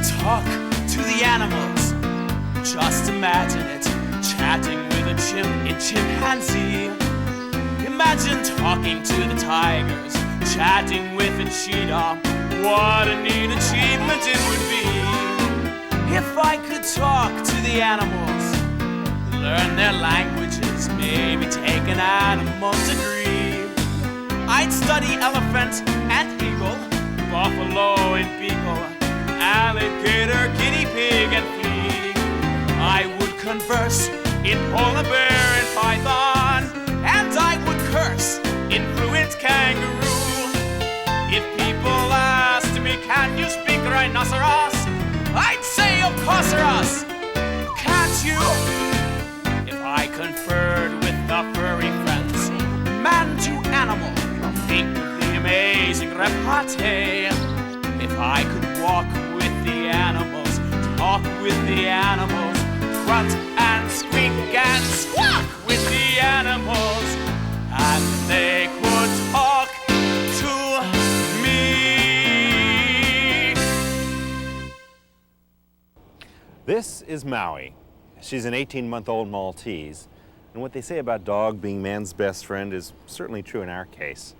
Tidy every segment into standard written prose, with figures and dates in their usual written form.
could talk to the animals, just imagine it, chatting with a chimp in chimpanzee. Imagine talking to the tigers, chatting with a cheetah. What a neat achievement it would be if I could talk to the animals, learn their languages, maybe take an animal degree. I'd study elephant and eagle, buffalo and beagle, alligator, guinea pig and flea. I would converse in polar bear and python, and I would curse in fluent kangaroo. If people asked me, can you speak rhinoceros? I'd say, of course, Ross. Can't you? If I conferred with the furry friends, man to animal, think of the amazing repartee. If I could walk with the animals, talk with the animals, grunt and squeak and squawk with the animals, and they could talk to me. This is Maui. She's an 18-month-old Maltese, and what they say about dog being man's best friend is certainly true in our case.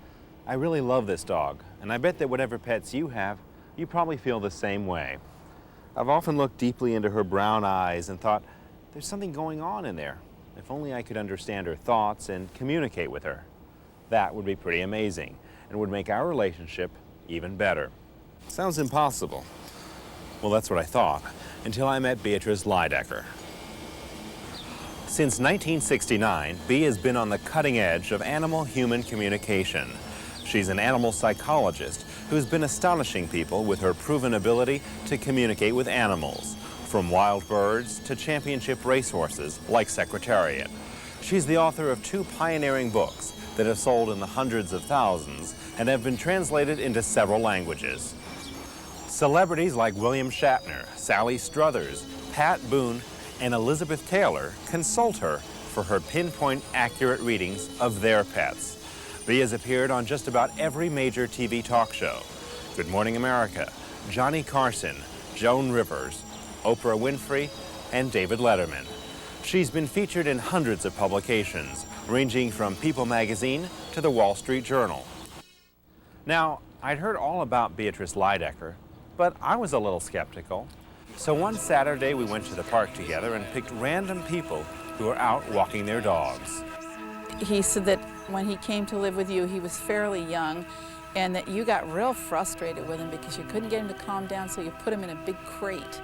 I really love this dog, and I bet that whatever pets you have, you probably feel the same way. I've often looked deeply into her brown eyes and thought, there's something going on in there. If only I could understand her thoughts and communicate with her. That would be pretty amazing and would make our relationship even better. Sounds impossible. Well, that's what I thought, until I met Beatrice Lydecker. Since 1969, Bea has been on the cutting edge of animal-human communication. She's an animal psychologist who's been astonishing people with her proven ability to communicate with animals, from wild birds to championship racehorses like Secretariat. She's the author of 2 pioneering books that have sold in the hundreds of thousands and have been translated into several languages. Celebrities like William Shatner, Sally Struthers, Pat Boone, and Elizabeth Taylor consult her for her pinpoint accurate readings of their pets. Bea has appeared on just about every major TV talk show. Good Morning America, Johnny Carson, Joan Rivers, Oprah Winfrey, and David Letterman. She's been featured in hundreds of publications, ranging from People magazine to the Wall Street Journal. Now, I'd heard all about Beatrice Lydecker, but I was a little skeptical. So one Saturday we went to the park together and picked random people who were out walking their dogs. He said that when he came to live with you, he was fairly young, and that you got real frustrated with him because you couldn't get him to calm down, so you put him in a big crate,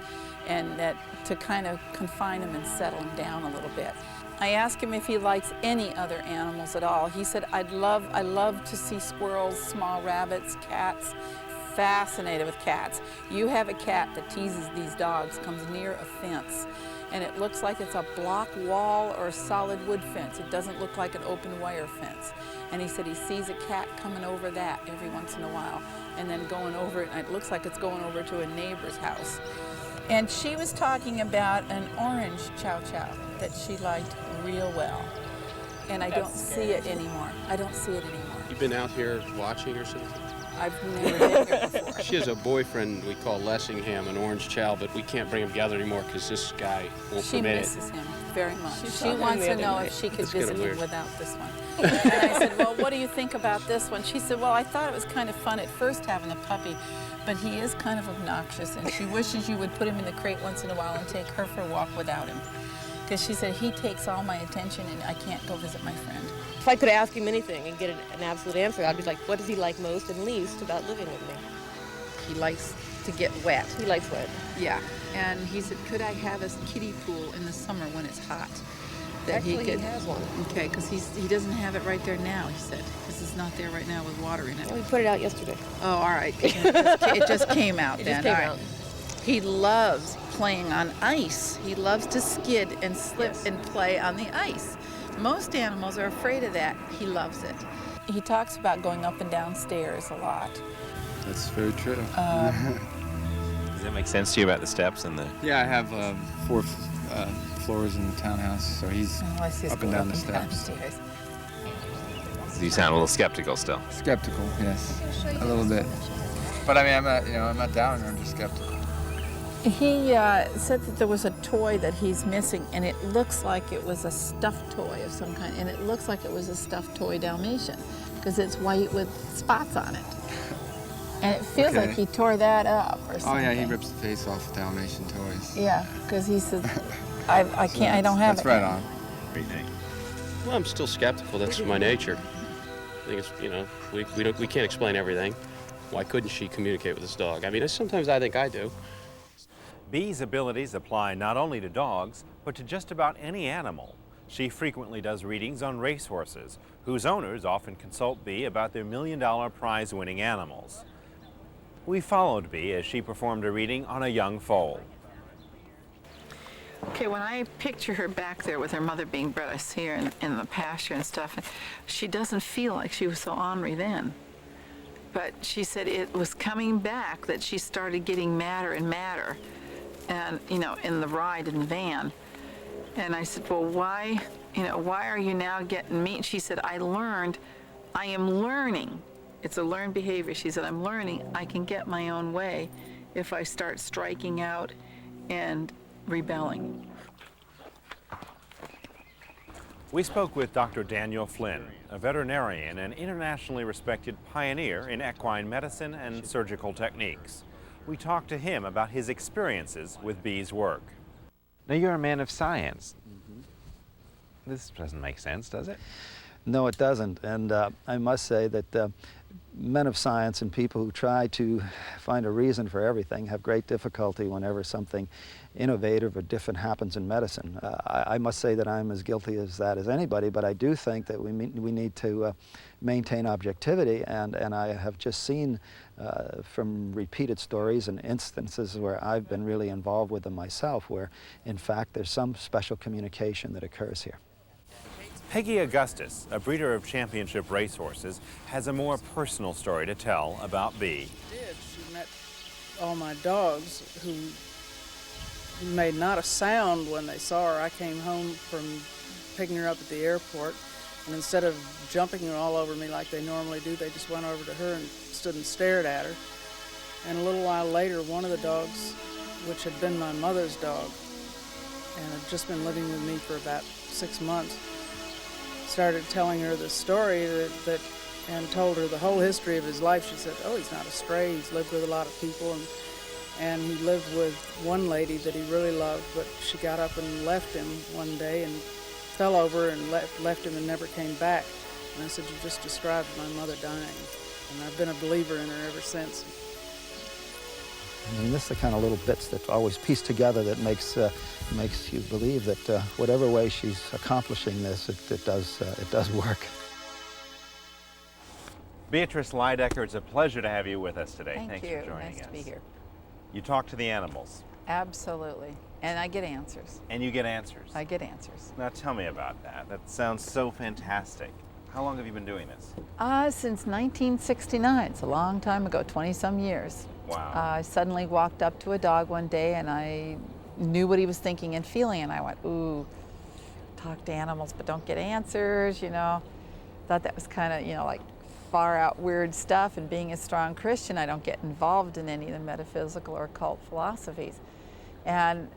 and that to kind of confine him and settle him down a little bit. I asked him if he likes any other animals at all. He said, I love to see squirrels, small rabbits, cats. Fascinated with cats. You have a cat that teases these dogs, comes near a fence, and it looks like it's a block wall or a solid wood fence. It doesn't look like an open wire fence. And he said he sees a cat coming over that every once in a while and then going over it, and it looks like it's going over to a neighbor's house. And she was talking about an orange chow chow that she liked real well. And I don't see it anymore. I don't see it anymore. You've been out here watching or something? I've never been here before. She has a boyfriend we call Lessingham, an orange chow, but we can't bring him together anymore because this guy won't permit it. She misses him very much. She She wants to know if she could That's kinda visit him weird. without this one. And I said, well, what do you think about this one? She said, well, I thought it was kind of fun at first having a puppy, but he is kind of obnoxious, and she wishes you would put him in the crate once in a while and take her for a walk without him. Because she said, he takes all my attention and I can't go visit my friend. If I could ask him anything and get an absolute answer, I'd be like, what does he like most and least about living with me? He likes to get wet. He likes wet. Yeah. And he said, could I have a kiddie pool in the summer when it's hot? That Actually, he could. he has one. Okay, because he doesn't have it right there now, he said. Because it's not there right now with water in it. Well, we put it out yesterday. Oh, all right. It just came out It then. just came All right. out. He loves playing on ice. He loves to skid and slip and play on the ice. Most animals are afraid of that. He loves it. He talks about going up and down stairs a lot. That's very true. Does that make sense to you about the steps and the... Yeah, I have 4 floors in the townhouse, so he's Oh, I see us up go and down the down steps. stairs. You sound a little skeptical still. Skeptical, yes, a little bit. But I mean, I'm not down. I'm just skeptical. He said that there was a toy that he's missing, and it looks like it was a stuffed toy of some kind, and it looks like it was a stuffed toy Dalmatian, because it's white with spots on it. And it feels like he tore that up or something. Oh yeah, he rips the face off of Dalmatian toys. Yeah, because he says, I can't, I don't have that's it. That's right on. What do you think? Well, I'm still skeptical. That's my nature. I think it's, you know, we can't explain everything. Why couldn't she communicate with this dog? I mean, sometimes I think I do. Bee's abilities apply not only to dogs, but to just about any animal. She frequently does readings on racehorses, whose owners often consult Bee about their million-dollar prize-winning animals. We followed Bee as she performed a reading on a young foal. Okay, when I picture her back there with her mother being bred, I see her in the pasture and stuff, and she doesn't feel like she was so ornery then. But she said it was coming back that she started getting madder and madder, and, you know, in the ride in the van. And I said, well, why are you now getting mean? She said, I am learning. It's a learned behavior. She said, I'm learning I can get my own way if I start striking out and rebelling. We spoke with Dr. Daniel Flynn, a veterinarian and internationally respected pioneer in equine medicine and surgical techniques. We talked to him about his experiences with Bee's work. Now, you're a man of science. This doesn't make sense, does it? No, it doesn't. And I must say that men of science and people who try to find a reason for everything have great difficulty whenever something innovative or different happens in medicine. I must say that I'm as guilty as that as anybody, but I do think that we need to maintain objectivity, and I have just seen from repeated stories and instances where I've been really involved with them myself, where in fact there's some special communication that occurs here. Peggy Augustus, a breeder of championship racehorses, has a more personal story to tell about Bee. She met all my dogs who made not a sound when they saw her. I came home from picking her up at the airport, and instead of jumping all over me like they normally do, they just went over to her and stood and stared at her. And a little while later, one of the dogs, which had been my mother's dog and had just been living with me for about 6 months, started telling her the story and told her the whole history of his life. She said, oh, he's not a stray, he's lived with a lot of people, and he lived with one lady that he really loved, but she got up and left him one day and fell over and left him and never came back. And I said, you just described my mother dying, and I've been a believer in her ever since. I mean, this is the kind of little bits that always piece together that makes you believe that whatever way she's accomplishing this, it does work. Beatrice Leidecker, it's a pleasure to have you with us today. Thanks for joining us. Nice to be here. You talk to the animals. Absolutely. And I get answers. And you get answers. I get answers. Now tell me about that. That sounds so fantastic. How long have you been doing this? Since 1969. It's a long time ago, 20-some years. Wow. I suddenly walked up to a dog one day and I knew what he was thinking and feeling, and I went, ooh, talk to animals but don't get answers, you know. Thought that was kind of, you know, like far out weird stuff, and being a strong Christian, I don't get involved in any of the metaphysical or occult philosophies. And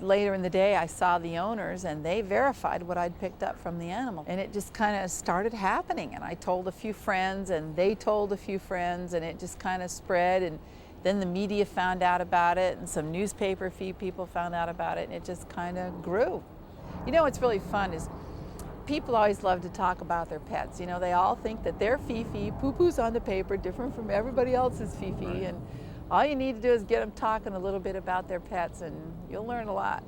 later in the day, I saw the owners, and they verified what I'd picked up from the animal. And it just kind of started happening. And I told a few friends, and they told a few friends, and it just kind of spread. And then the media found out about it, and some newspaper people found out about it, and it just kind of grew. You know what's really fun is people always love to talk about their pets. You know, they all think that their Fifi, poo-poo's on the paper, different from everybody else's Fifi. Right. And all you need to do is get them talking a little bit about their pets, and you'll learn a lot.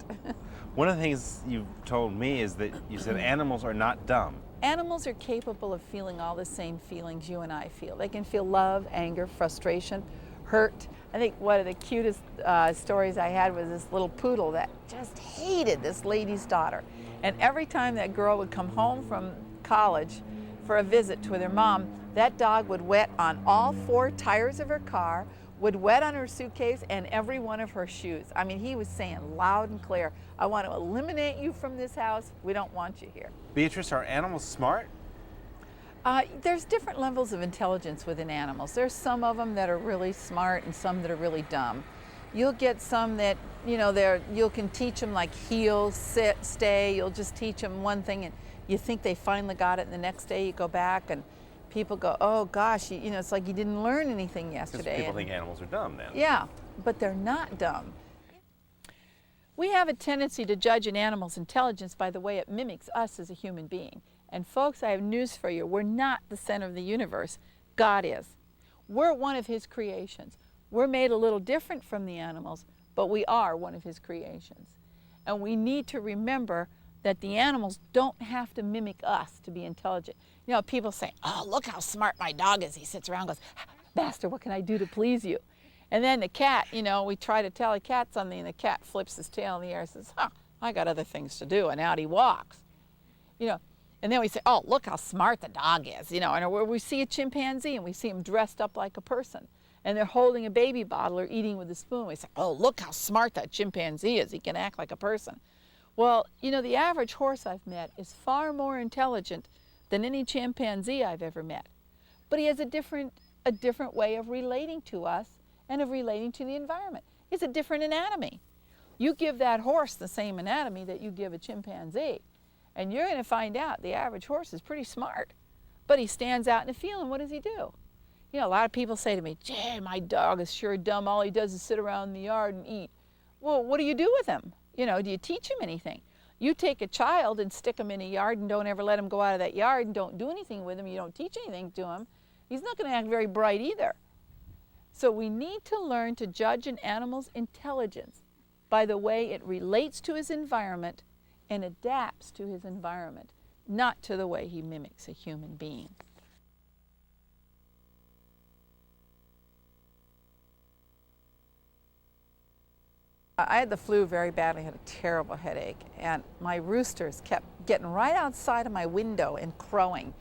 One of the things you've told me is that you said animals are not dumb. Animals are capable of feeling all the same feelings you and I feel. They can feel love, anger, frustration, hurt. I think one of the cutest stories I had was this little poodle that just hated this lady's daughter. And every time that girl would come home from college for a visit with her mom, that dog would wet on all 4 tires of her car, would wet on her suitcase and every one of her shoes. I mean, he was saying loud and clear, I want to eliminate you from this house. We don't want you here. Beatrice, are animals smart? There's different levels of intelligence within animals. There's some of them that are really smart and some that are really dumb. You'll get some that, you know, you can teach them like heel, sit, stay. You'll just teach them one thing and you think they finally got it, and the next day you go back and people go, oh gosh, you know, it's like you didn't learn anything yesterday. People think animals are dumb then. Yeah, but they're not dumb. We have a tendency to judge an animal's intelligence by the way it mimics us as a human being. And folks, I have news for you. We're not the center of the universe. God is. We're one of His creations. We're made a little different from the animals, but we are one of His creations. And we need to remember that the animals don't have to mimic us to be intelligent. You know, people say, oh, look how smart my dog is. He sits around and goes, Master, what can I do to please you? And then the cat, you know, we try to tell a cat something, and the cat flips his tail in the air and says, I got other things to do, and out he walks. You know, and then we say, oh, look how smart the dog is. You know, and we see a chimpanzee, and we see him dressed up like a person, and they're holding a baby bottle or eating with a spoon. We say, oh, look how smart that chimpanzee is. He can act like a person. Well, you know, the average horse I've met is far more intelligent than any chimpanzee I've ever met. But he has a different way of relating to us and of relating to the environment. It's a different anatomy. You give that horse the same anatomy that you give a chimpanzee, and you're going to find out the average horse is pretty smart. But he stands out in the field, and what does he do? You know, a lot of people say to me, gee, my dog is sure dumb. All he does is sit around in the yard and eat. Well, what do you do with him? You know, do you teach him anything? You take a child and stick him in a yard and don't ever let him go out of that yard and don't do anything with him. You don't teach anything to him. He's not going to act very bright either. So we need to learn to judge an animal's intelligence by the way it relates to his environment and adapts to his environment, not to the way he mimics a human being. I had the flu very badly, had a terrible headache, and my roosters kept getting right outside of my window and crowing.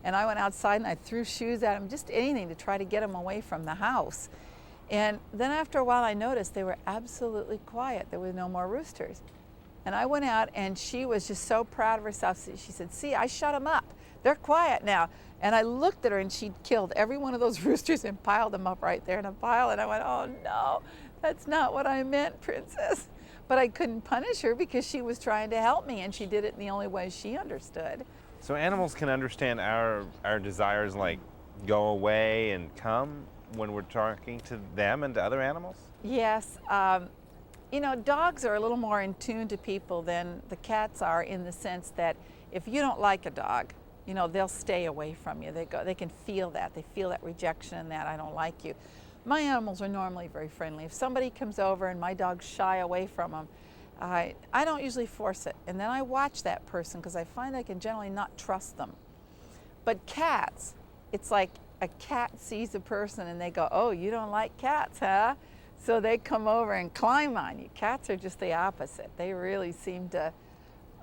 And I went outside and I threw shoes at them, just anything to try to get them away from the house. And then after a while I noticed they were absolutely quiet. There were no more roosters. And I went out and she was just so proud of herself. She said, see, I shut them up. They're quiet now. And I looked at her and she'd killed every one of those roosters and piled them up right there in a pile. And I went, oh no, that's not what I meant, Princess. But I couldn't punish her because she was trying to help me and she did it in the only way she understood. So animals can understand our desires, like go away and come, when we're talking to them and to other animals? Yes. You know, dogs are a little more in tune to people than the cats are, in the sense that if you don't like a dog, you know, they'll stay away from you. They can feel that. They feel that rejection and that I don't like you. My animals are normally very friendly. If somebody comes over and my dogs shy away from them, I don't usually force it. And then I watch that person because I find I can generally not trust them. But cats, it's like a cat sees a person and they go, oh, you don't like cats, huh? So they come over and climb on you. Cats are just the opposite. They really seem to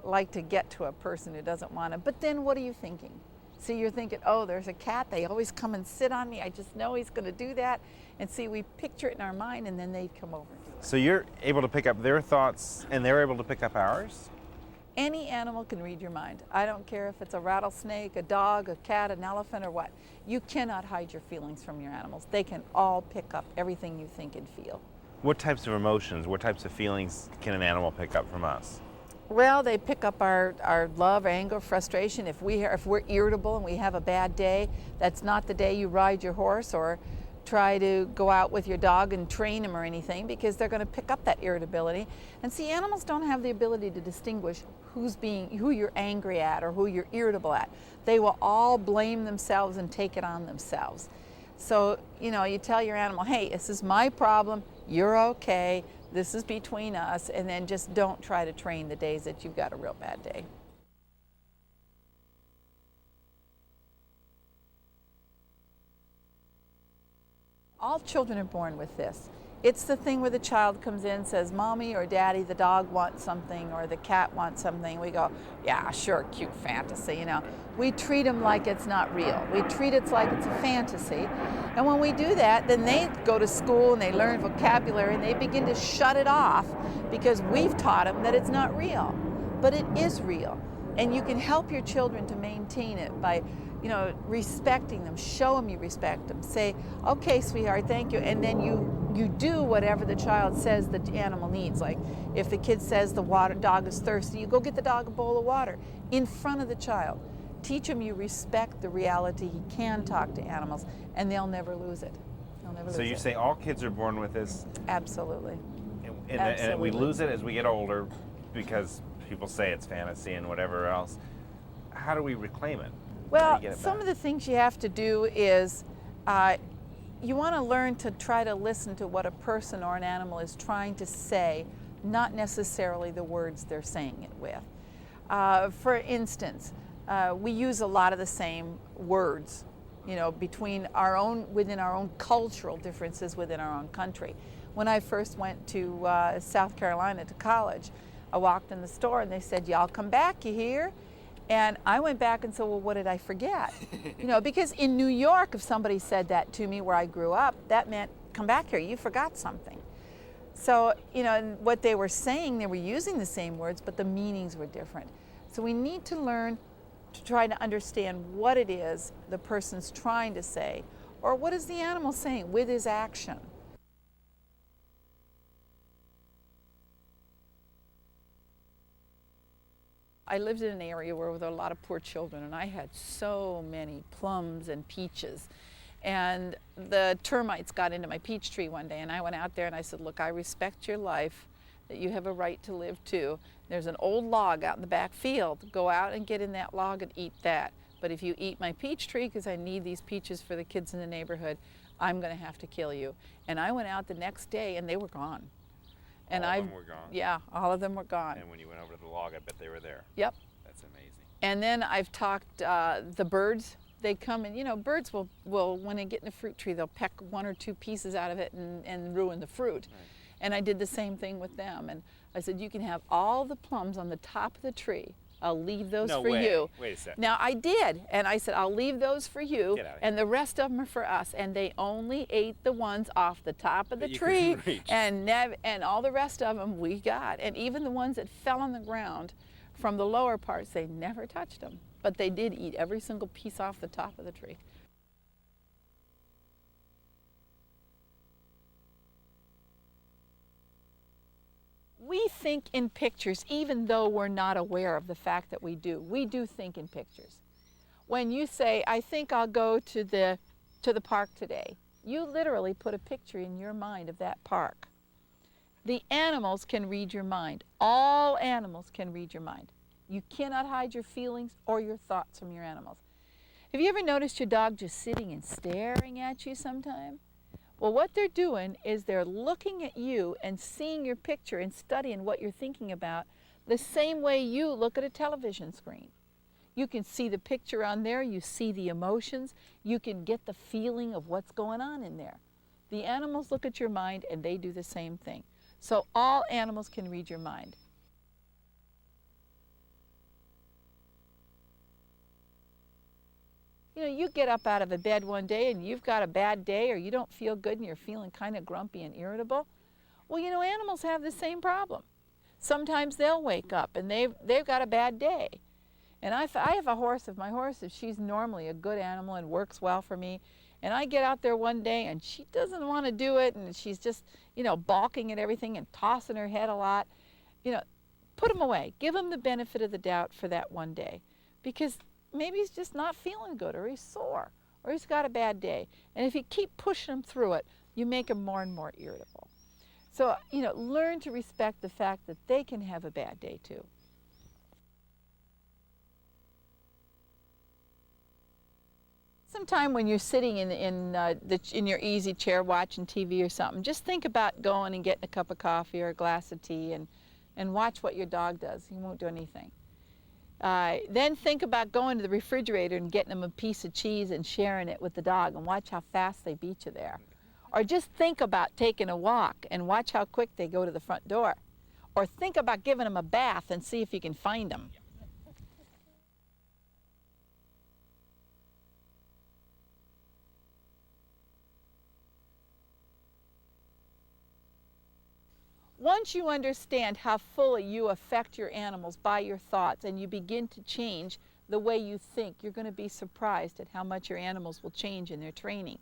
like to get to a person who doesn't want to. But then what are you thinking? See, you're thinking, oh, there's a cat. They always come and sit on me. I just know he's going to do that. And see, we picture it in our mind, and then they come over. So you're able to pick up their thoughts, and they're able to pick up ours? Any animal can read your mind. I don't care if it's a rattlesnake, a dog, a cat, an elephant, or what. You cannot hide your feelings from your animals. They can all pick up everything you think and feel. What types of emotions, what types of feelings can an animal pick up from us? Well, they pick up our love, anger, frustration. If we're irritable and we have a bad day, that's not the day you ride your horse or try to go out with your dog and train him or anything, because they're going to pick up that irritability. And see, animals don't have the ability to distinguish who you're angry at or who you're irritable at. They will all blame themselves and take it on themselves. So, you know, you tell your animal, hey, this is my problem, you're okay, this is between us, and then just don't try to train the days that you've got a real bad day. All children are born with this. It's the thing where the child comes in and says, Mommy or Daddy, the dog wants something, or the cat wants something. We go, yeah, sure, cute fantasy, you know. We treat them like it's not real. We treat it like it's a fantasy. And when we do that, then they go to school and they learn vocabulary and they begin to shut it off because we've taught them that it's not real. But it is real. And you can help your children to maintain it by, you know, respecting them. Show them you respect them. Say, okay, sweetheart, thank you. And then you you do whatever the child says the animal needs. Like if the kid says the dog is thirsty, you go get the dog a bowl of water in front of the child. Teach him you respect the reality he can talk to animals, and they'll never lose it. They'll never So lose you it. say all kids are born with this, Absolutely. and we lose it as we get older because people say it's fantasy and whatever else. How do we reclaim it? Well, some of the things you have to do is you want to learn to try to listen to what a person or an animal is trying to say, not necessarily the words they're saying it with. For instance, we use a lot of the same words, within our own cultural differences within our own country. When I first went to South Carolina to college, I walked in the store and they said, "Y'all come back, you hear?" And I went back and said, well, what did I forget? Because in New York, if somebody said that to me where I grew up, that meant, come back here, you forgot something. So, and what they were saying, they were using the same words, but the meanings were different. So we need to learn to try to understand what it is the person's trying to say, or what is the animal saying with his action. I lived in an area where there were a lot of poor children, and I had so many plums and peaches. And the termites got into my peach tree one day, and I went out there and I said, look, I respect your life, that you have a right to live too. There's an old log out in the back field. Go out and get in that log and eat that. But if you eat my peach tree, because I need these peaches for the kids in the neighborhood, I'm going to have to kill you. And I went out the next day, and they were gone. And all of them were gone? Yeah, all of them were gone. And when you went over to the log, I bet they were there. Yep. That's amazing. And then I've talked the birds. They come and, birds will, when they get in a fruit tree, they'll peck one or two pieces out of it and ruin the fruit. Right. And I did the same thing with them. And I said, you can have all the plums on the top of the tree. I'll leave those for you. Wait a second. Now I did, and I said, I'll leave those for you, and the rest of them are for us. And they only ate the ones off the top of the tree, and all the rest of them we got. And even the ones that fell on the ground from the lower parts, they never touched them. But they did eat every single piece off the top of the tree. We think in pictures, even though we're not aware of the fact that we do. We do think in pictures. When you say, I think I'll go to the park today, you literally put a picture in your mind of that park. The animals can read your mind. All animals can read your mind. You cannot hide your feelings or your thoughts from your animals. Have you ever noticed your dog just sitting and staring at you sometime? Well, what they're doing is they're looking at you and seeing your picture and studying what you're thinking about the same way you look at a television screen. You can see the picture on there, you see the emotions, you can get the feeling of what's going on in there. The animals look at your mind and they do the same thing. So all animals can read your mind. You get up out of a bed one day and you've got a bad day, or you don't feel good and you're feeling kind of grumpy and irritable. Well, animals have the same problem. Sometimes they'll wake up and they've got a bad day. And I have a horse. If my horse, if she's normally a good animal and works well for me, and I get out there one day and she doesn't want to do it and she's just, balking at everything and tossing her head a lot, put him away. Give him the benefit of the doubt for that one day. Because maybe he's just not feeling good, or he's sore, or he's got a bad day. And if you keep pushing him through it, you make him more and more irritable. So, learn to respect the fact that they can have a bad day too. Sometime when you're sitting in your easy chair watching TV or something, just think about going and getting a cup of coffee or a glass of tea and watch what your dog does. He won't do anything. Then think about going to the refrigerator and getting them a piece of cheese and sharing it with the dog, and watch how fast they beat you there. Or just think about taking a walk and watch how quick they go to the front door. Or think about giving them a bath and see if you can find them. Once you understand how fully you affect your animals by your thoughts, and you begin to change the way you think, you're going to be surprised at how much your animals will change in their training.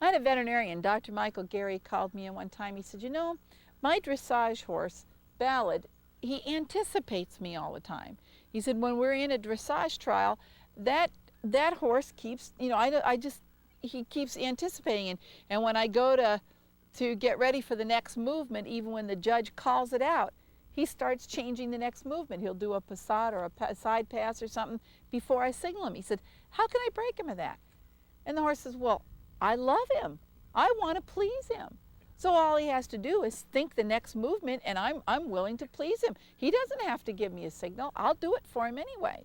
I had a veterinarian, Dr. Michael Gary, called me in one time. He said, you know, my dressage horse, Ballad, he anticipates me all the time. He said, when we're in a dressage trial, that horse keeps, you know, he keeps anticipating. And when I go to get ready for the next movement, even when the judge calls it out, he starts changing the next movement. He'll do a passade or a side pass or something before I signal him. He said, how can I break him of that? And the horse says, well, I love him. I want to please him. So all he has to do is think the next movement, and I'm willing to please him. He doesn't have to give me a signal. I'll do it for him anyway.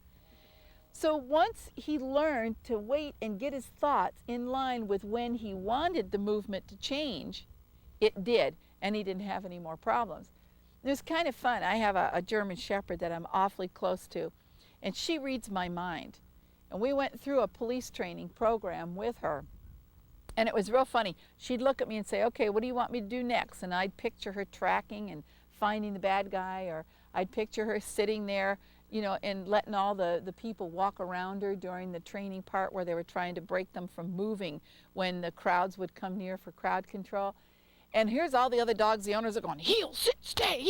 So once he learned to wait and get his thoughts in line with when he wanted the movement to change, it did, and he didn't have any more problems. It was kind of fun. I have a German Shepherd that I'm awfully close to, and she reads my mind. And we went through a police training program with her. And it was real funny. She'd look at me and say, okay, what do you want me to do next? And I'd picture her tracking and finding the bad guy, or I'd picture her sitting there, you know, and letting all the people walk around her during the training part where they were trying to break them from moving when the crowds would come near for crowd control. And here's all the other dogs, the owners are going, heel, sit, stay,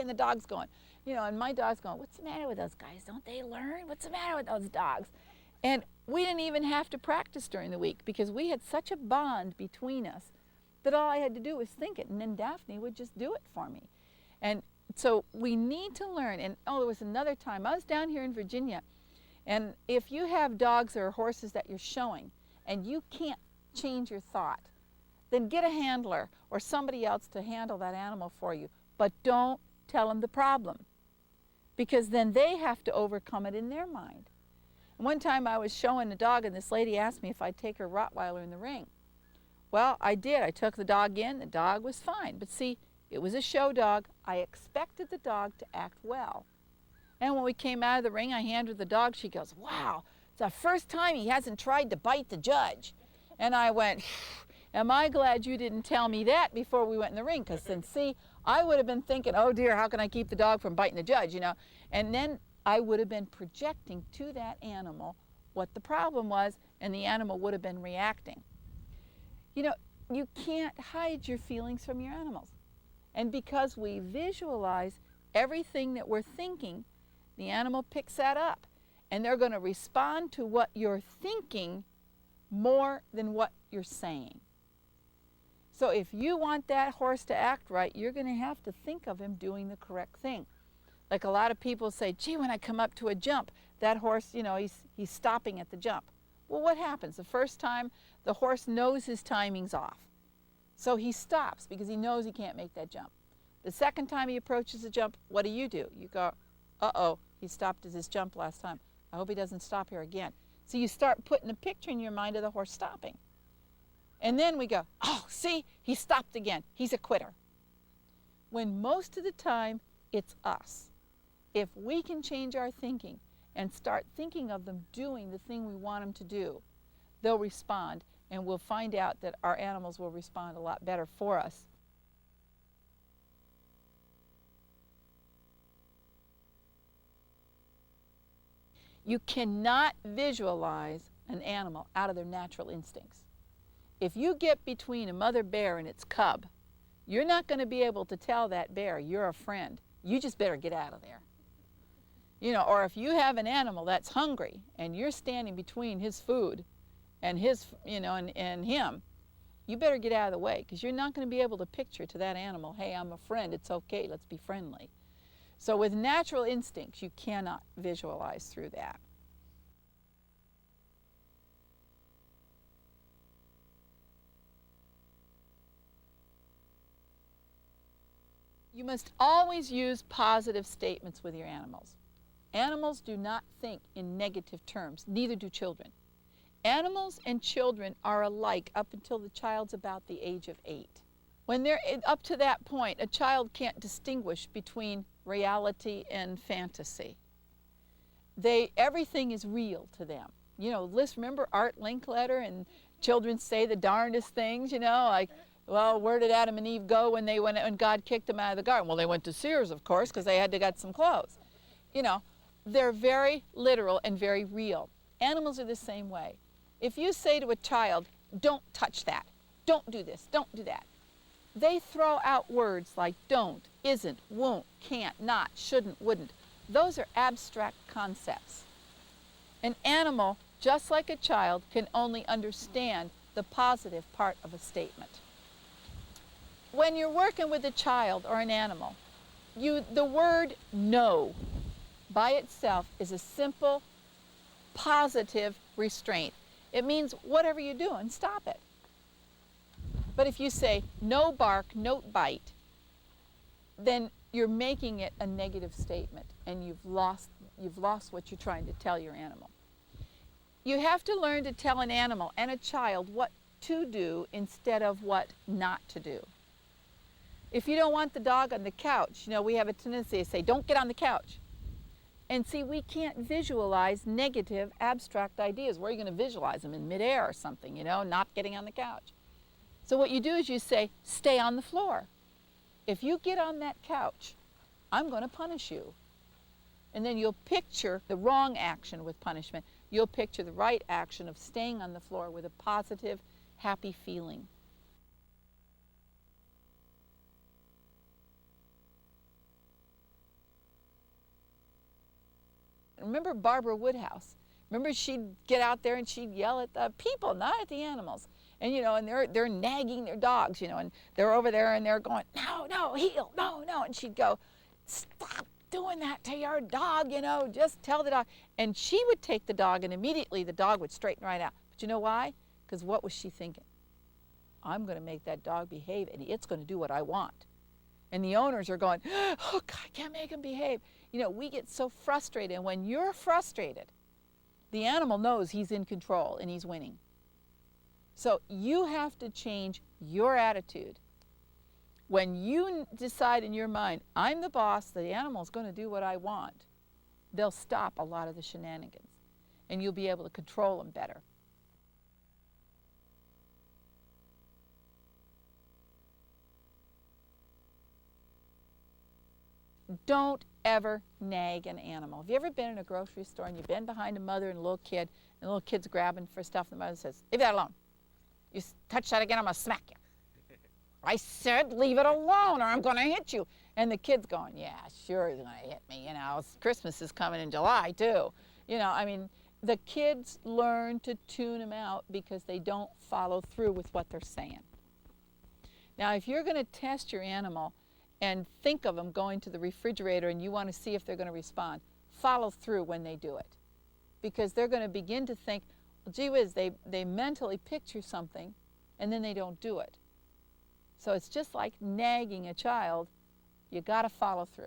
and the dog's going, you know, and my dog's going, what's the matter with those guys? Don't they learn? What's the matter with those dogs? And we didn't even have to practice during the week because we had such a bond between us that all I had to do was think it, and then Daphne would just do it for me. And so we need to learn. And oh, there was another time. I was down here in Virginia, and if you have dogs or horses that you're showing and you can't change your thought, then get a handler or somebody else to handle that animal for you. But don't tell them the problem, because then they have to overcome it in their mind. One time I was showing a dog, and this lady asked me if I'd take her Rottweiler in the ring. Well, I did. I took the dog in. The dog was fine. But see, it was a show dog. I expected the dog to act well. And when we came out of the ring, I handed her the dog. She goes, wow, it's the first time he hasn't tried to bite the judge. And I went, am I glad you didn't tell me that before we went in the ring? Because then, see, I would have been thinking, oh dear, how can I keep the dog from biting the judge, you know? And then I would have been projecting to that animal what the problem was, and the animal would have been reacting. You know, you can't hide your feelings from your animals. And because we visualize everything that we're thinking, the animal picks that up. And they're going to respond to what you're thinking more than what you're saying. So if you want that horse to act right, you're going to have to think of him doing the correct thing. Like a lot of people say, gee, when I come up to a jump, that horse, you know, he's stopping at the jump. Well, what happens? The first time, the horse knows his timing's off. So he stops because he knows he can't make that jump. The second time he approaches the jump, what do? You go, uh-oh, he stopped at his jump last time. I hope he doesn't stop here again. So you start putting a picture in your mind of the horse stopping. And then we go, oh, see, he stopped again. He's a quitter. When most of the time, it's us. If we can change our thinking and start thinking of them doing the thing we want them to do, they'll respond, and we'll find out that our animals will respond a lot better for us. You cannot visualize an animal out of their natural instincts. If you get between a mother bear and its cub, you're not going to be able to tell that bear, you're a friend. You just better get out of there. You know, or if you have an animal that's hungry and you're standing between his food and his, you know, and him, you better get out of the way, because you're not going to be able to picture to that animal, hey, I'm a friend, it's okay, let's be friendly. So with natural instincts, you cannot visualize through that. You must always use positive statements with your animals. Animals do not think in negative terms, neither do children. Animals and children are alike up until the child's about the age of 8. When they're up to that point, a child can't distinguish between reality and fantasy. Everything is real to them. You know, remember Art Linkletter, and children say the darndest things, you know, like, well, where did Adam and Eve go when God kicked them out of the garden? Well, they went to Sears, of course, because they had to get some clothes. You know, they're very literal and very real. Animals are the same way. If you say to a child, don't touch that, don't do this, don't do that. They throw out words like don't, isn't, won't, can't, not, shouldn't, wouldn't. Those are abstract concepts. An animal, just like a child, can only understand the positive part of a statement. When you're working with a child or an animal, the word no by itself is a simple, positive restraint. It means whatever you're doing, stop it. But if you say no bark, no bite, then you're making it a negative statement, and you've lost what you're trying to tell your animal. You have to learn to tell an animal and a child what to do instead of what not to do. If you don't want the dog on the couch, we have a tendency to say, don't get on the couch. And see, we can't visualize negative, abstract ideas. Where are you going to visualize them? In midair or something, not getting on the couch. So what you do is you say, stay on the floor. If you get on that couch, I'm going to punish you. And then you'll picture the wrong action with punishment. You'll picture the right action of staying on the floor with a positive, happy feeling. Remember Barbara Woodhouse? Remember she'd get out there and she'd yell at the people, not at the animals. And and they're nagging their dogs, and they're over there and they're going, no, heel, no. And she'd go, stop doing that to your dog, just tell the dog. And she would take the dog and immediately the dog would straighten right out. But you know why? Because what was she thinking? I'm going to make that dog behave and it's going to do what I want. And the owners are going, oh God, I can't make him behave. We get so frustrated. And when you're frustrated, the animal knows he's in control and he's winning. So you have to change your attitude. When you decide in your mind, I'm the boss, the animal's going to do what I want, they'll stop a lot of the shenanigans and you'll be able to control them better. Don't ever nag an animal. Have you ever been in a grocery store and you've been behind a mother and a little kid, and the little kid's grabbing for stuff, and the mother says, leave that alone. You touch that again, I'm going to smack you. I said, leave it alone or I'm going to hit you. And the kid's going, yeah, sure he's going to hit me. Christmas is coming in July too. The kids learn to tune them out because they don't follow through with what they're saying. Now, if you're going to test your animal and think of them going to the refrigerator and you want to see if they're going to respond, follow through when they do it. Because they're going to begin to think, well, gee whiz, they mentally picture something and then they don't do it. So it's just like nagging a child. You got to follow through.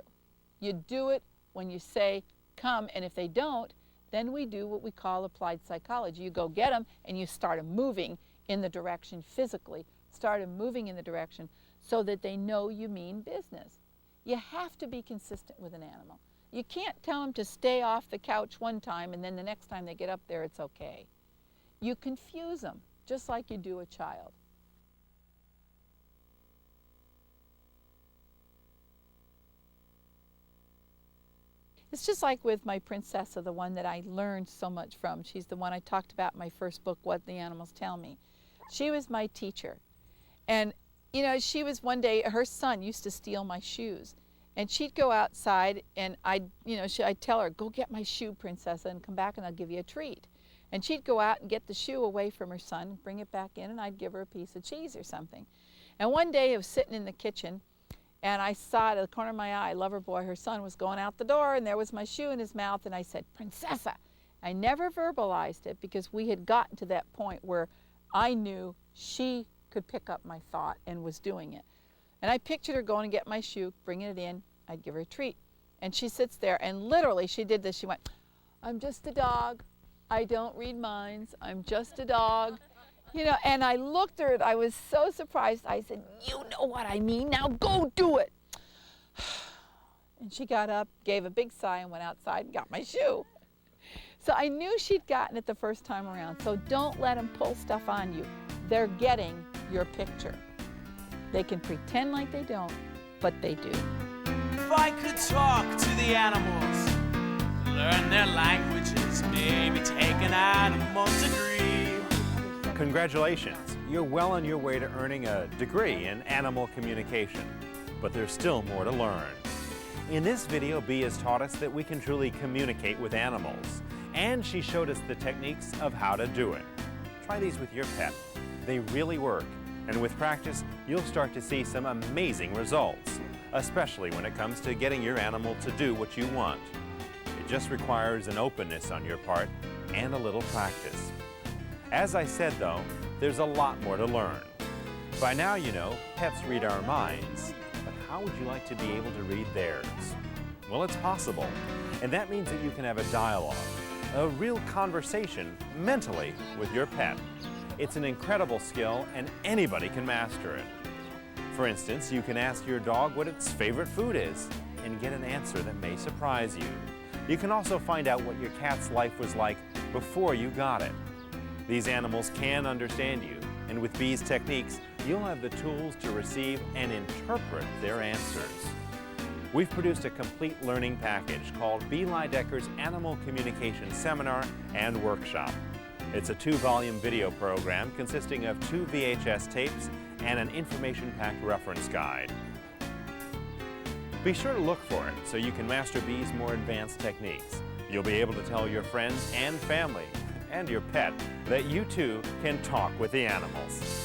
You do it when you say, come, and if they don't, then we do what we call applied psychology. You go get them and you start them moving in the direction physically, start them moving in the direction so that they know you mean business. You have to be consistent with an animal. You can't tell them to stay off the couch one time and then the next time they get up there it's okay. You confuse them just like you do a child. It's just like with my Princessa, the one that I learned so much from. She's the one I talked about in my first book, What the Animals Tell Me. She was my teacher. And, she was one day, her son used to steal my shoes. And she'd go outside and I'd tell her, go get my shoe, Princessa, and come back and I'll give you a treat. And she'd go out and get the shoe away from her son, bring it back in, and I'd give her a piece of cheese or something. And one day I was sitting in the kitchen, and I saw at the corner of my eye, lover boy, her son was going out the door, and there was my shoe in his mouth, and I said, Princessa. I never verbalized it because we had gotten to that point where I knew she could pick up my thought and was doing it. And I pictured her going to get my shoe, bringing it in, I'd give her a treat. And she sits there, and literally she did this. She went, I'm just a dog. I don't read minds. I'm just a dog. And I looked at her, I was so surprised. I said, you know what I mean, now go do it. And she got up, gave a big sigh, and went outside and got my shoe. So I knew she'd gotten it the first time around. So don't let them pull stuff on you. They're getting your picture. They can pretend like they don't, but they do. If I could talk to the animals, learn their languages, maybe take an animal degree, Congratulations, you're well on your way to earning a degree in animal communication, but there's still more to learn. In this video, Bea has taught us that we can truly communicate with animals, and she showed us the techniques of how to do it. Try these with your pet. They really work, and with practice, you'll start to see some amazing results, especially when it comes to getting your animal to do what you want. It just requires an openness on your part and a little practice. As I said, though, there's a lot more to learn. By now, you know, pets read our minds. But how would you like to be able to read theirs? Well, it's possible. And that means that you can have a dialogue, a real conversation mentally with your pet. It's an incredible skill and anybody can master it. For instance, you can ask your dog what its favorite food is and get an answer that may surprise you. You can also find out what your cat's life was like before you got it. These animals can understand you, and with Bea's techniques, you'll have the tools to receive and interpret their answers. We've produced a complete learning package called Bea Lydecker's Animal Communication Seminar and Workshop. It's a 2-volume video program consisting of 2 VHS tapes and an information-packed reference guide. Be sure to look for it so you can master Bea's more advanced techniques. You'll be able to tell your friends and family and your pet that you too can talk with the animals.